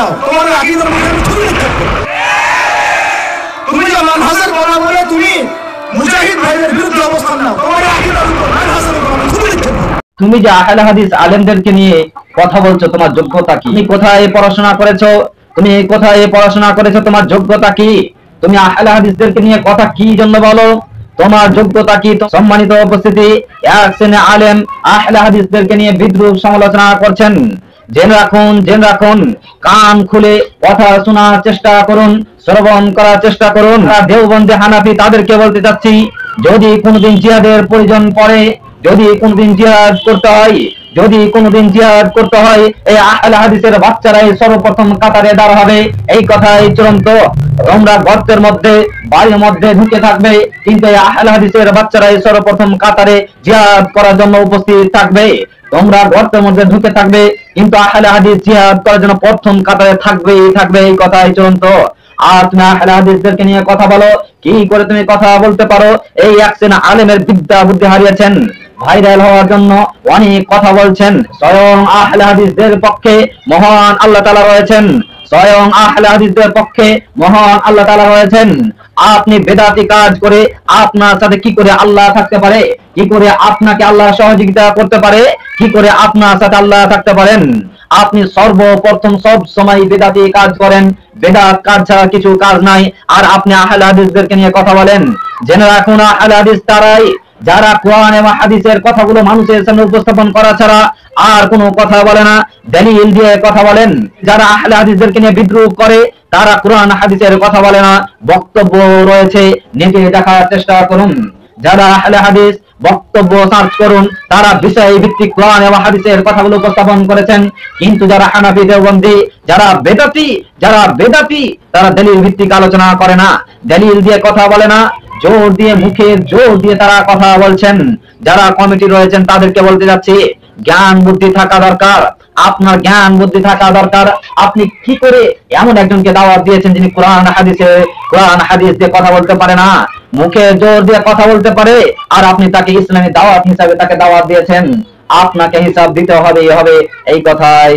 নাও, তোমার আকীদার মধ্যে আমি ছবি দেখতে পাবো। তুমি যে মানহাজের কথা বলে তুমি মুজাহিদ ভাইয়ের বিরুদ্ধে অবস্থান নাও, তোমার আকীদার উপর মানহাজের উপর আমি ছবি দেখতে পাবো। তুমি যে আহলে হাদিস আলেমদেরকে নিয়ে কথা বলছো, তোমার যোগ্যতা কি? তুমি কোথায় পড়াশোনা করেছো? তুমি কোথায় পড়াশোনা করেছো? তোমার যোগ্যতা কি? তুমি আহলে হাদিসদেরকে নিয়ে কথা কি জন্য বলো? তোমার যোগ্যতা কি? সম্মানিত উপস্থিতি, এক শ্রেণীর আলেম আহলে হাদিসদেরকে নিয়ে বিদ্রূপ সমালোচনা করছেন। জেনে রাখুন, কান খুলে কথা শোনার চেষ্টা করুন, শ্রবণ করার চেষ্টা করুন। দেওবন্দি হানাফি তাদেরকে বলতে চাচ্ছি, যদি কোনোদিন জিহাদের প্রয়োজন পড়ে, যদি কোনদিন জিহাদ করতে হয়, এই আহলে হাদিসের বাচ্চারাই সর্বপ্রথম কাতারে দাঁড় হবে। এই কথাই চূড়ান্ত। তোমরা গর্তের মধ্যে, বাড়ির মধ্যে ঢুকে থাকবে, কিন্তু এই আহলে হাদিসের বাচ্চারাই সর্বপ্রথম কাতারে জিহাদ করার জন্য উপস্থিত থাকবে। তোমরা গর্তের মধ্যে ঢুকে থাকবে, কিন্তু আহলে হাদিস জিহাদ করার জন্য প্রথম কাতারে থাকবে। এই কথাই চূড়ান্ত। আর তুমি আহলে হাদিসদেরকে নিয়ে কথা বলো, কি করে তুমি কথা বলতে পারো? এই এক শ্রেণীর আলেমের বিদ্যা বুদ্ধি হারিয়েছেন, ভাইরাল হওয়ার জন্য অনেক কথা বলছেন। স্বয়ং আহলে হাদিসদের পক্ষে মহান আল্লাহ তাআলা রয়েছেন, স্বয়ং আহলে হাদিসদের পক্ষে মহান আল্লাহ তাআলা রয়েছেন। আপনি বেদাতি কাজ করে আপনার সাথে কি করে আল্লাহ থাকতে পারে? কি করে আপনাকে আল্লাহ সহযোগিতা করতে পারে? কি করে আপনার সাথে আল্লাহ থাকতে পারেন? আপনি সর্বপ্রথম সব সময় বেদাতি কাজ করেন, বেদাত কাজ ছাড়া কিছু কাজ নাই। আর আপনি আহলে হাদিসদেরকে নিয়ে কথা বলেন। জেনে রাখুন, আহলে হাদিস তারাই যারা কোরআন এবং হাদিসের কথাগুলো মানুষের সামনে উপস্থাপন করা ছাড়া আর কোনো কথা বলে না, দলিল দিয়ে কথা বলেন। যারা আহলে হাদিসদেরকে নিয়ে বিদ্রুপ করে, তারা কোরআন হাদিসের কথা বলে না, বক্তব্য রয়েছে, নেটে দেখার চেষ্টা করুন। যারা আহলে হাদিস বক্তব্য সার্চ করুন, তারা বিষয় ভিত্তিক কোরআন এবং হাদিসের কথাগুলো উপস্থাপন করেছেন। কিন্তু যারা হানাফি দেওবন্দি, যারা বেদাতি, তারা দলিল ভিত্তিক আলোচনা করে না, দলিল দিয়ে কথা বলে না, মুখে জোর দিয়ে তারা কথা বলছেন। যারা কমিটি রয়েছেন তাদেরকে বলতে যাচ্ছি, জ্ঞান বুদ্ধি থাকা দরকার। আপনার জ্ঞান বুদ্ধি থাকা দরকার। আপনি কি করে এমন একজনকে দাওয়াত দিয়েছেন যিনি কোরআন হাদিস দিয়ে কথা বলতে পারে না, মুখে জোর দিয়ে কথা বলতে পারে, আর আপনি তাকে ইসলামী দাওয়াত হিসাবে তাকে দাওয়াত দিয়েছেন? আপনাকে হিসাব দিতে হবে এই কথাই।